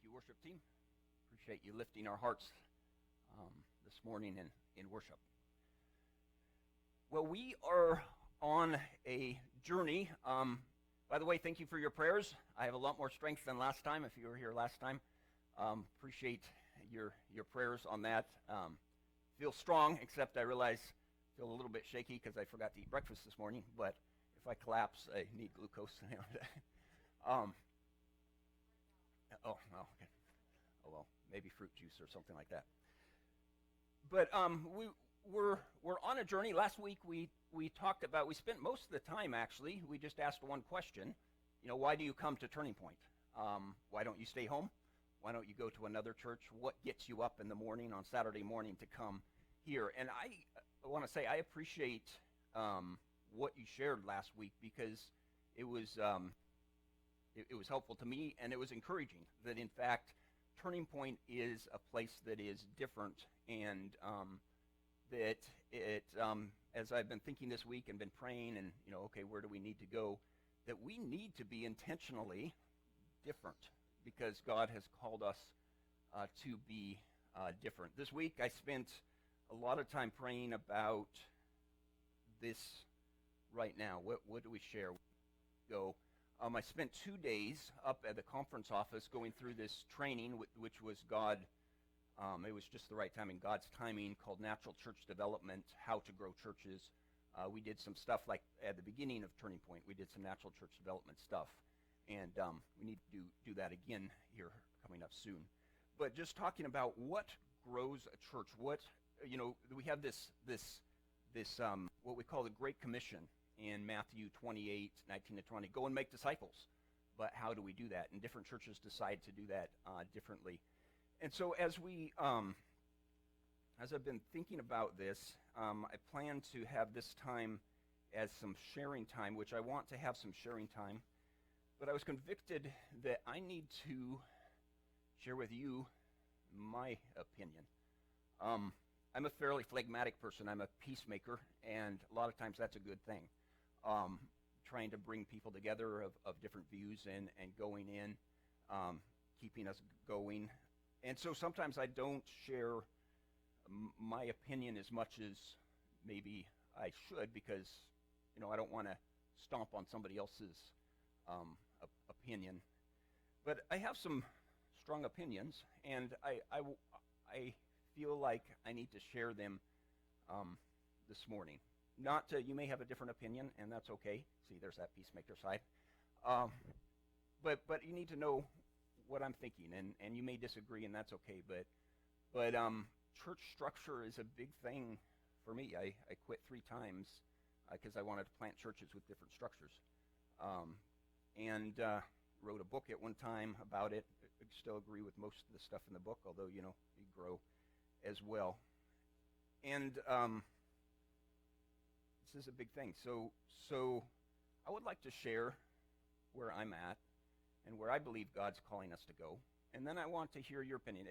you, worship team. Appreciate you lifting our hearts this morning in worship. Well, we are on a journey. By the way, thank you for your prayers. I have a lot more strength than last time, if you were here last time. Appreciate your prayers on that. Feel strong, except I realize I feel a little bit shaky because I forgot to eat breakfast this morning. But if I collapse, I need glucose. Oh, okay. Oh, well, maybe fruit juice or something like that. But we're on a journey. Last week we spent most of the time, actually, we just asked one question. Why do you come to Turning Point? Why don't you stay home? Why don't you go to another church? What gets you up in the morning on Saturday morning to come here? And I want to say I appreciate what you shared last week, because it was helpful to me, and it was encouraging that, in fact, Turning Point is a place that is different, and that it, as I've been thinking this week and been praying and, okay, where do we need to go, that we need to be intentionally different because God has called us to be different. This week I spent a lot of time praying about this right now. What do we share? Go. I spent 2 days up at the conference office going through this training, which was God. It was just the right timing, God's timing, called Natural Church Development, How to Grow Churches. We did some stuff like at the beginning of Turning Point. We did some natural church development stuff, and we need to do that again here coming up soon. But just talking about what grows a church. We have this what we call the Great Commission in Matthew 28, 19 to 20. Go and make disciples. But how do we do that? And different churches decide to do that differently. And so as I've been thinking about this, I plan to have this time as some sharing time, which I want to have some sharing time. But I was convicted that I need to share with you my opinion. I'm a fairly phlegmatic person. I'm a peacemaker, and a lot of times that's a good thing. Trying to bring people together of different views and going in, keeping us going. And so sometimes I don't share my opinion as much as maybe I should, because I don't want to stomp on somebody else's opinion. But I have some strong opinions, and I feel like I need to share them this morning. You may have a different opinion, and that's okay. See, there's that peacemaker side. But you need to know what I'm thinking, and you may disagree, and that's okay. But church structure is a big thing for me. I quit 3 times because I wanted to plant churches with different structures, and wrote a book at one time about it. I still agree with most of the stuff in the book, although you grow as well. And this is a big thing. So I would like to share where I'm at and where I believe God's calling us to go. And then I want to hear your opinion.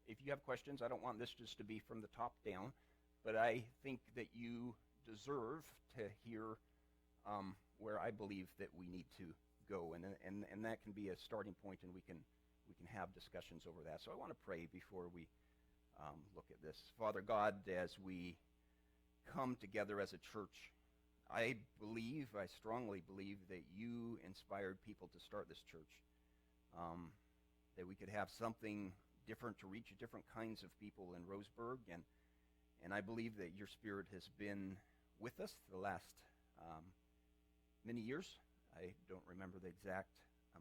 If you have questions, I don't want this just to be from the top down, but I think that you deserve to hear where I believe that we need to go, and that can be a starting point, and we can have discussions over that. So I want to pray before we look at this. Father God, as we come together as a church, I strongly believe that you inspired people to start this church, that we could have something different to reach different kinds of people in Roseburg, and I believe that your Spirit has been with us the last many years. I don't remember the exact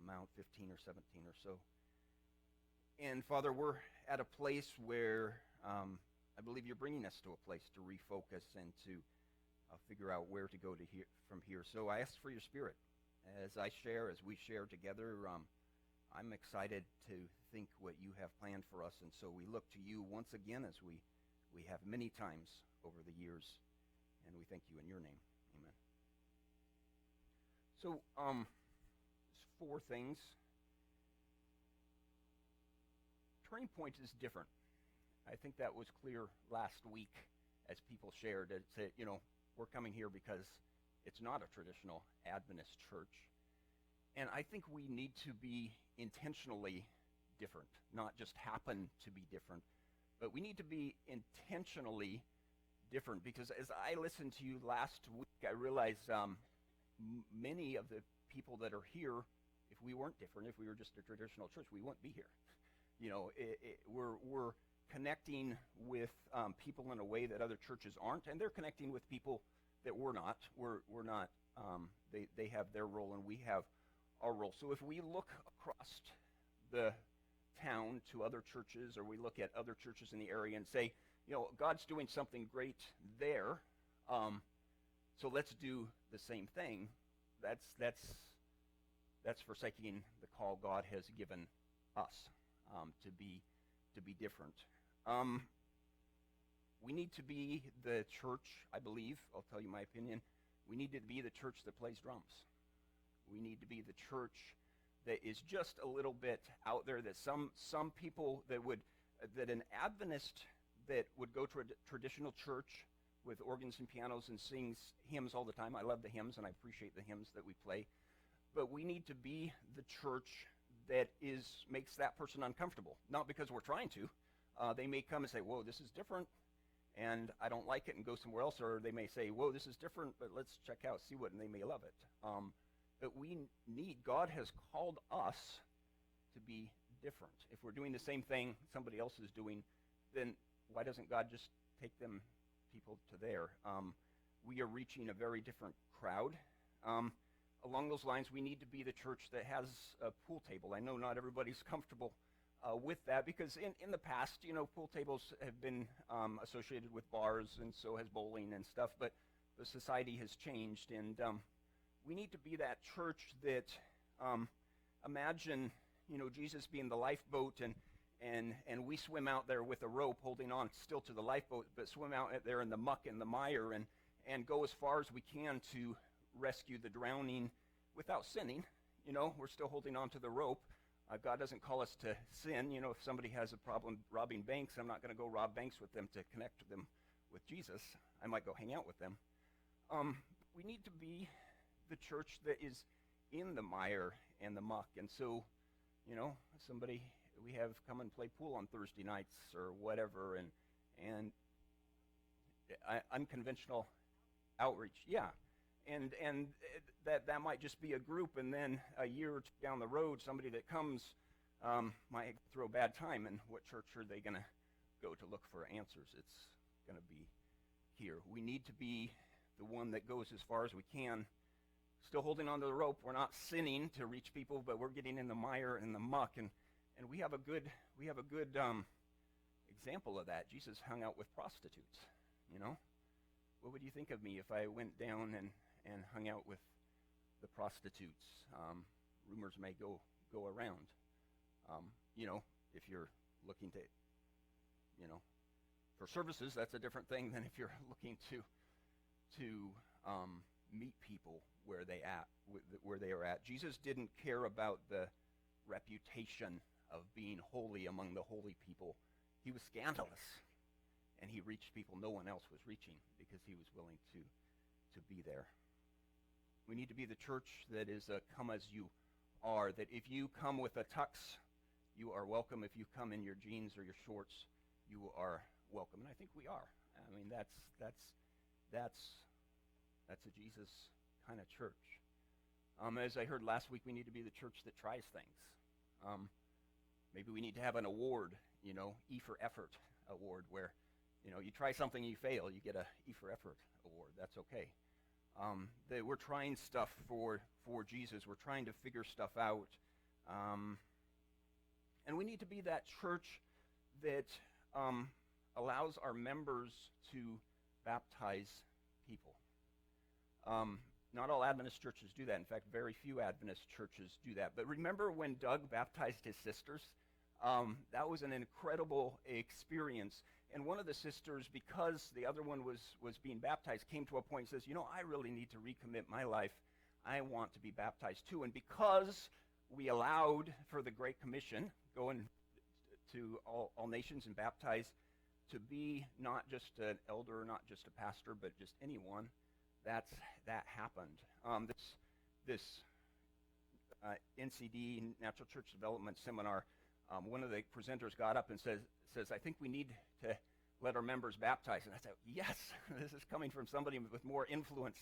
amount, 15 or 17 or so. And Father, we're at a place where I believe you're bringing us to a place to refocus and to figure out where to go from here. So I ask for your Spirit as we share together. I'm excited to think what you have planned for us, and so we look to you once again, as we have many times over the years, and we thank you in your name. Amen. So, there's 4 things. Turning Point is different. I think that was clear last week as people shared. We're coming here because it's not a traditional Adventist church. And I think we need to be intentionally different, not just happen to be different, but we need to be intentionally different. Because as I listened to you last week, I realized many of the people that are here, if we weren't different, if we were just a traditional church, we wouldn't be here. We're connecting with people in a way that other churches aren't, and they're connecting with people that we're not. We're not. They have their role, and we have our role. So if we look across the town to other churches, or we look at other churches in the area and say, God's doing something great there, so let's do the same thing. That's forsaking the call God has given us to be different. We need to be the church, I believe. I'll tell you my opinion. We need to be the church that plays drums. We need to be the church that is just a little bit out there, that some people that an Adventist that would go to a traditional church with organs and pianos and sings hymns all the time. I love the hymns, and I appreciate the hymns that we play. But we need to be the church that makes that person uncomfortable. Not because we're trying to. They may come and say, whoa, this is different, and I don't like it, and go somewhere else. Or they may say, whoa, this is different, but let's check out, see what, and they may love it. But God has called us to be different. If we're doing the same thing somebody else is doing, then why doesn't God just take people to there? We are reaching a very different crowd. Along those lines, we need to be the church that has a pool table. I know not everybody's comfortable with that, because in the past, pool tables have been associated with bars, and so has bowling and stuff, but the society has changed, and we need to be that church that, imagine, Jesus being the lifeboat, and we swim out there with a rope holding on still to the lifeboat, but swim out there in the muck and the mire, and go as far as we can to rescue the drowning without sinning. We're still holding on to the rope. God doesn't call us to sin. If somebody has a problem robbing banks, I'm not going to go rob banks with them to connect them with Jesus. I might go hang out with them. We need to be the church that is in the mire and the muck. And so, somebody, we have come and play pool on Thursday nights or whatever, and unconventional outreach. Yeah. And that might just be a group, and then a year or two down the road, somebody that comes might throw a bad time. And what church are they going to go to look for answers? It's going to be here. We need to be the one that goes as far as we can, still holding onto the rope. We're not sinning to reach people, but we're getting in the mire and the muck, and we have a good example of that. Jesus hung out with prostitutes. What would you think of me if I went down and hung out with the prostitutes? Rumors may go around. If you're looking to, for services, that's a different thing than if you're looking to meet people where they are at. Jesus didn't care about the reputation of being holy among the holy people. He was scandalous, and he reached people no one else was reaching, because he was willing to be there. We need to be the church that is a come as you are, that if you come with a tux, you are welcome. If you come in your jeans or your shorts, you are welcome. And I think we are. I mean, that's a Jesus kind of church. As I heard last week, we need to be the church that tries things. Maybe we need to have an award, E for effort award, where you try something, you fail, you get a E for effort award. That's okay. That we're trying stuff for Jesus. We're trying to figure stuff out. And we need to be that church that allows our members to baptize people. Not all Adventist churches do that. In fact, very few Adventist churches do that. But remember when Doug baptized his sisters? That was an incredible experience. And one of the sisters, because the other one was being baptized, came to a point and says, I really need to recommit my life. I want to be baptized too. And because we allowed for the Great Commission, going to all nations and baptize, to be not just an elder, not just a pastor, but just anyone, that happened. This NCD, Natural Church Development Seminar, one of the presenters got up and says, I think we need to let our members baptize. And I said, yes, this is coming from somebody with more influence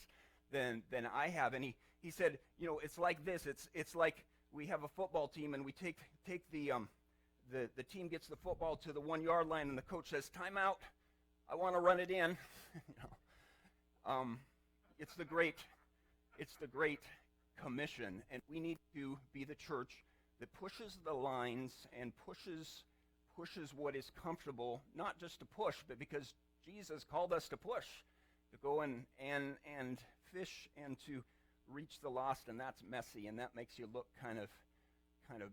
than I have. And he said, it's like this. It's like we have a football team, and we take the team gets the football to the 1 yard line, and the coach says, "Time out. I want to run it in." It's the great commission, and we need to be the church that pushes the lines and pushes what is comfortable, not just to push, but because Jesus called us to push, to go and fish and to reach the lost, and that's messy, and that makes you look kind of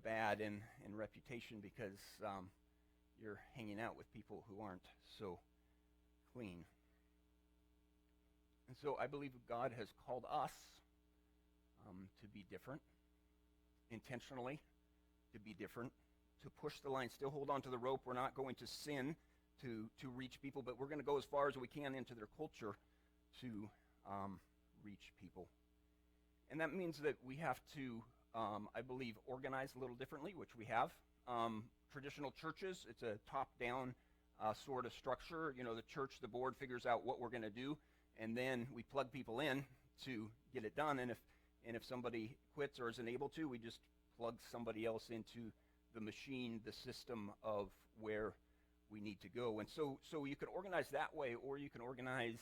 bad in reputation because you're hanging out with people who aren't so clean. And so I believe God has called us to be different, intentionally to be different, to push the line, still hold on to the rope. We're not going to sin to reach people, but we're going to go as far as we can into their culture to reach people. And that means that we have to, I believe, organize a little differently, which we have. Traditional churches, it's a top-down sort of structure. The church, the board figures out what we're going to do, and then we plug people in to get it done. And if somebody quits or isn't able to, we just plug somebody else into the machine, the system of where we need to go. And so you can organize that way, or you can organize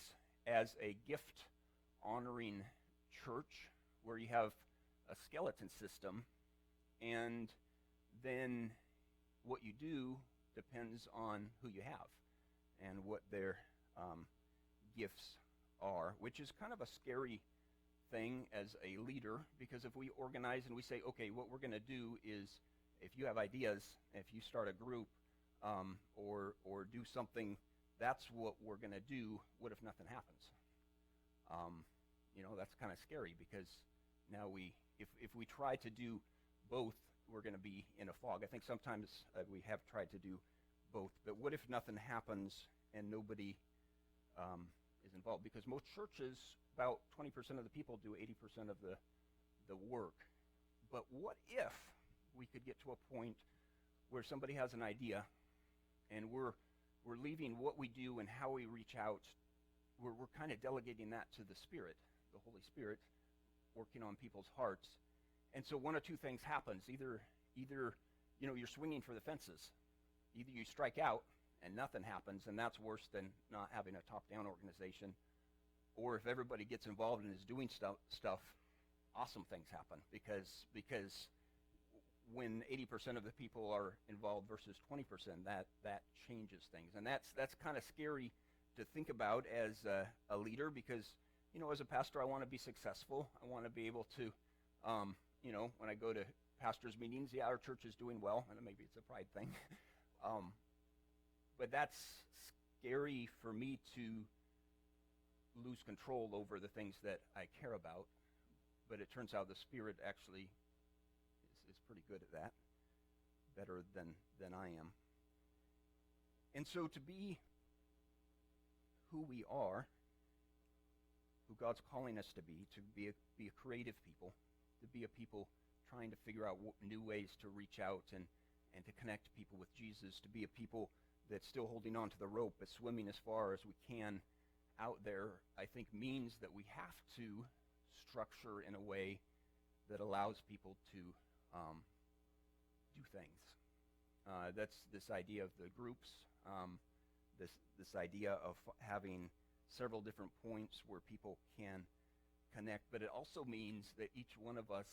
as a gift-honoring church where you have a skeleton system, and then what you do depends on who you have and what their gifts are, which is kind of a scary thing as a leader, because if we organize and we say, okay, what we're going to do is, if you have ideas, if you start a group or do something, that's what we're going to do. What if nothing happens? That's kind of scary, because now if we try to do both, we're going to be in a fog. I think sometimes we have tried to do both, but what if nothing happens and nobody is involved? Because most churches, about 20% of the people do 80% of the work. But what if we could get to a point where somebody has an idea, and we're leaving what we do and how we reach out, we're kind of delegating that to the Spirit, the Holy Spirit, working on people's hearts. And so one of two things happens. Either you're swinging for the fences. Either you strike out and nothing happens, and that's worse than not having a top-down organization. Or if everybody gets involved and is doing stuff, awesome things happen, because when 80% of the people are involved versus 20%, that changes things. And that's kind of scary to think about as a leader, because as a pastor, I want to be successful. I want to be able to, when I go to pastors' meetings, yeah, our church is doing well, and maybe it's a pride thing. But that's scary for me to lose control over the things that I care about. But it turns out the Spirit actually is pretty good at that, better than I am. And so to be who we are, who God's calling us to be a creative people, to be a people trying to figure out new ways to reach out and to connect people with Jesus, to be a people that's still holding on to the rope but swimming as far as we can out there, I think means that we have to structure in a way that allows people to do things. That's this idea of the groups, this idea of having several different points where people can connect, but it also means that each one of us,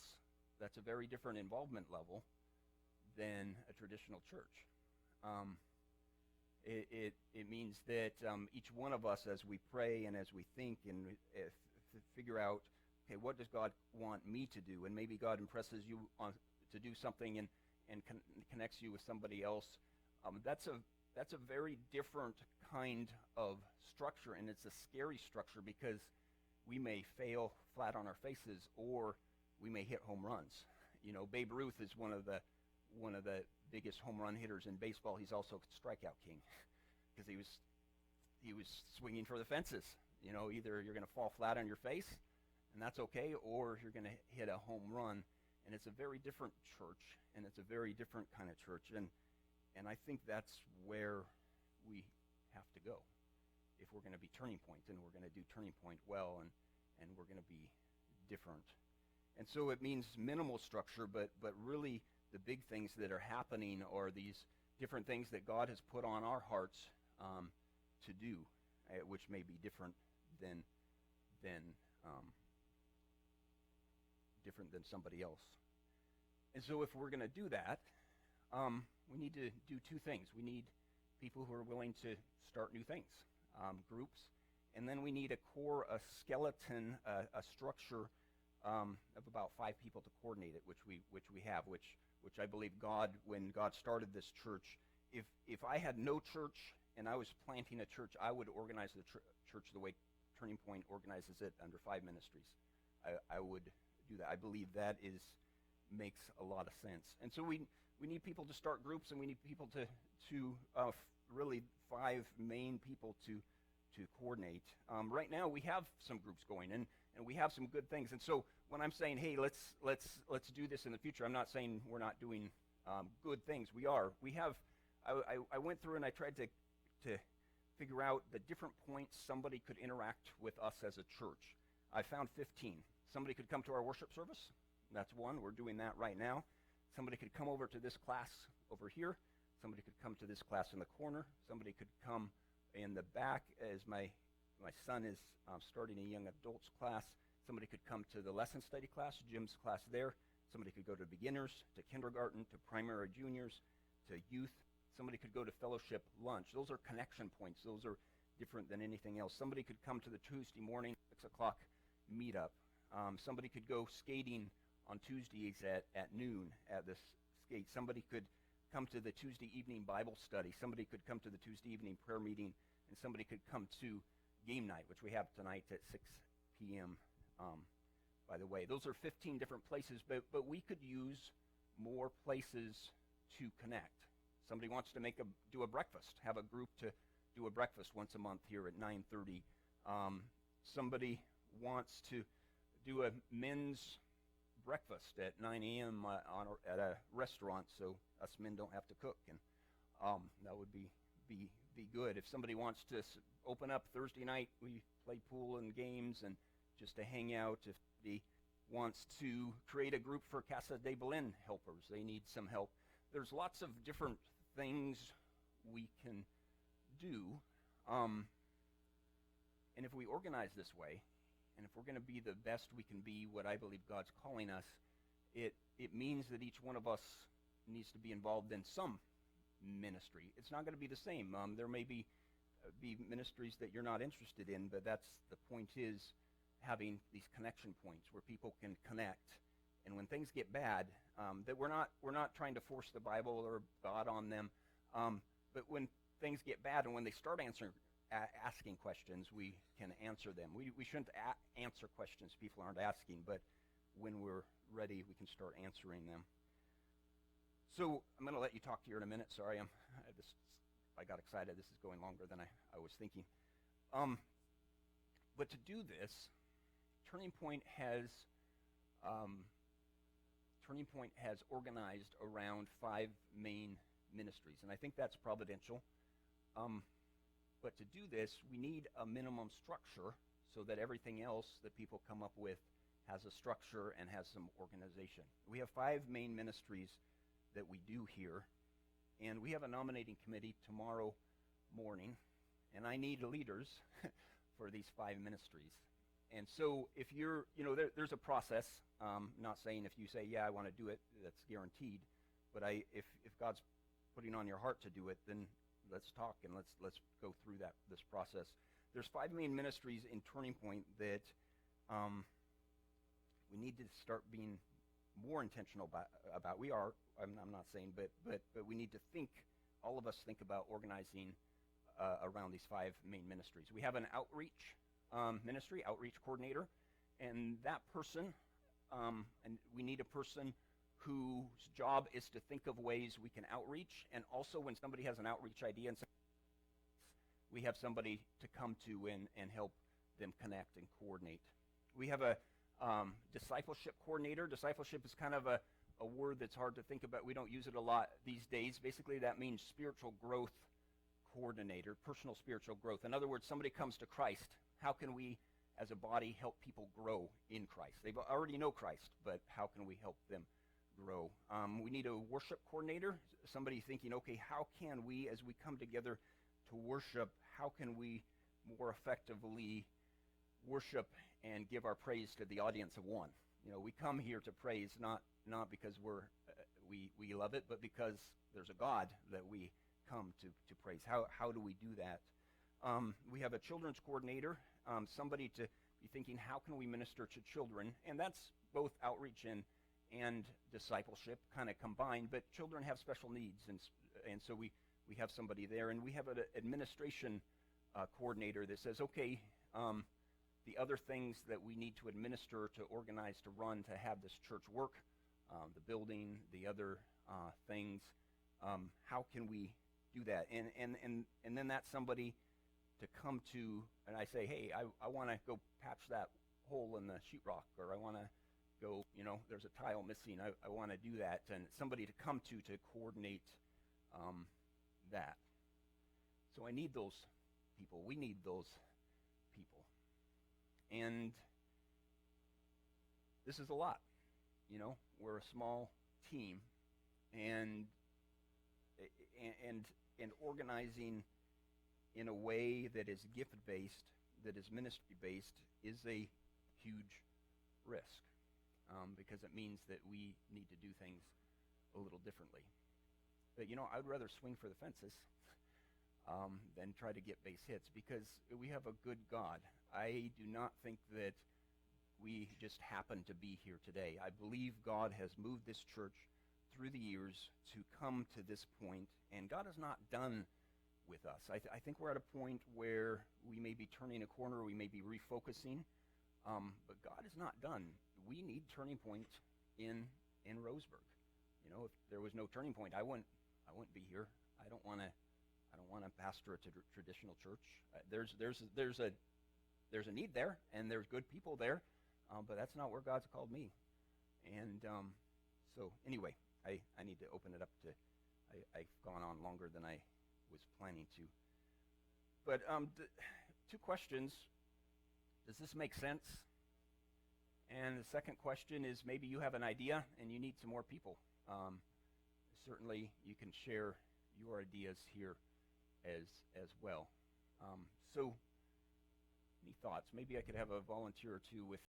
that's a very different involvement level than a traditional church. It means that each one of us, as we pray and as we think and figure out, okay, what does God want me to do? And maybe God impresses you on to do something and connects you with somebody else. That's a very different kind of structure, and it's a scary structure, because we may fail flat on our faces, or we may hit home runs. Babe Ruth is one of the biggest home run hitters in baseball. He's also strikeout king, because he was swinging for the fences. Either you're going to fall flat on your face, and that's okay, or you're going to hit a home run. and it's a very different church, and it's a very different kind of church, and I think that's where we have to go if we're going to be Turning Point, and we're going to do Turning Point well, and we're going to be different. And so it means minimal structure, but really the big things that are happening are these different things that God has put on our hearts to do, which may be different than somebody else. And so if we're going to do that, we need to do two things. We need people who are willing to start new things, groups, and then we need a core, a skeleton, a structure of about 5 people to coordinate it, which we have, which I believe God, when God started this church, if I had no church and I was planting a church, I would organize the church the way Turning Point organizes it under 5 ministries. I would do that. I believe that makes a lot of sense. And so we need people to start groups, and we need people to really 5 main people to coordinate. Right now we have some groups going, and we have some good things. And so when I'm saying, hey, let's do this in the future, I'm not saying we're not doing good things. We are. We have. I went through and I tried to figure out the different points somebody could interact with us as a church. I found 15. Somebody could come to our worship service. That's one. We're doing that right now. Somebody could come over to this class over here. Somebody could come to this class in the corner. Somebody could come in the back as my son is starting a young adults class. Somebody could come to the lesson study class, Jim's class there. Somebody could go to beginners, to kindergarten, to primary juniors, to youth. Somebody could go to fellowship lunch. Those are connection points. Those are different than anything else. Somebody could come to the Tuesday morning 6 o'clock meetup. Somebody could go skating on Tuesdays at noon at this skate. Somebody could come to the Tuesday evening Bible study. Somebody could come to the Tuesday evening prayer meeting, and somebody could come to game night, which we have tonight at 6 p.m. By the way, those are 15 different places, but we could use more places to connect. Somebody wants to do a breakfast, have a group to do a breakfast once a month here at 9:30. Somebody wants to do a men's breakfast at 9 a.m. At a restaurant, so us men don't have to cook, and that would be good. If somebody wants to open up Thursday night, we play pool and games and just to hang out. If somebody wants to create a group for Casa de Belén helpers, they need some help. There's lots of different things we can do, and if we organize this way, and if we're going to be the best we can be, what I believe God's calling us, it means that each one of us needs to be involved in some ministry. It's not going to be the same. There may be ministries that you're not interested in, but that's the point, is having these connection points where people can connect. And when things get bad, that we're not trying to force the Bible or God on them, but when things get bad and when they start asking questions, we can answer them. We shouldn't answer questions people aren't asking, but when we're ready, we can start answering them. So I'm going to let you talk here in a minute. Sorry, I got excited. This is going longer than I was thinking. But to do this, Turning Point has organized around 5 main ministries, and I think that's providential. But to do this, we need a minimum structure so that everything else that people come up with has a structure and has some organization. We have 5 main ministries that we do here, and we have a nominating committee tomorrow morning, and I need leaders for these 5 ministries. And so if you're, there's a process. Not saying if you say, yeah, I want to do it, that's guaranteed. But if God's putting on your heart to do it, then let's talk and let's go through this process. There's 5 main ministries in Turning Point that we need to start being more intentional about. We are. I'm not saying, but we need to think. All of us think about organizing around these 5 main ministries. We have an outreach ministry, outreach coordinator, and that person, and we need a person whose job is to think of ways we can outreach, and also when somebody has an outreach idea, and we have somebody to come to and help them connect and coordinate. We have a Discipleship coordinator. Discipleship is kind of a word that's hard to think about. We don't use it a lot these days. Basically, that means spiritual growth coordinator, personal spiritual growth. In other words, somebody comes to Christ. How can we, as a body, help people grow in Christ? They already know Christ, but how can we help them grow? We need a worship coordinator, somebody thinking, okay, how can we, as we come together to worship, how can we more effectively worship and give our praise to the audience of one? You know, we come here to praise not because we love it, but because there's a God that we come to praise. How do we do that? We have a children's coordinator, somebody to be thinking, how can we minister to children? And that's both outreach and discipleship kind of combined, but children have special needs, and so we have somebody there. And we have an administration coordinator that says, okay, the other things that we need to administer, to organize, to run, to have this church work, the building, the other things, how can we do that? And then that's somebody to come to, and I say, hey, I want to go patch that hole in the sheetrock, or I want to go, there's a tile missing, I want to do that, and somebody to come to coordinate that. So I need those people. We need those people. And this is a lot. We're a small team, and organizing in a way that is gift-based, that is ministry-based, is a huge risk, because it means that we need to do things a little differently. But, I would rather swing for the fences than try to get base hits, because we have a good God. I do not think that we just happen to be here today. I believe God has moved this church through the years to come to this point, and God is not done with us. I think we're at a point where we may be turning a corner, we may be refocusing, but God is not done. We need turning point in Roseburg. If there was no turning point, I wouldn't be here. I don't want to pastor a traditional church. There's a need there, and there's good people there, but that's not where God's called me. And so anyway, I need to open it up to. I've gone on longer than I was planning to. But two questions. Does this make sense? And the second question is, maybe you have an idea and you need some more people. Certainly you can share your ideas here as well. So any thoughts? Maybe I could have a volunteer or two with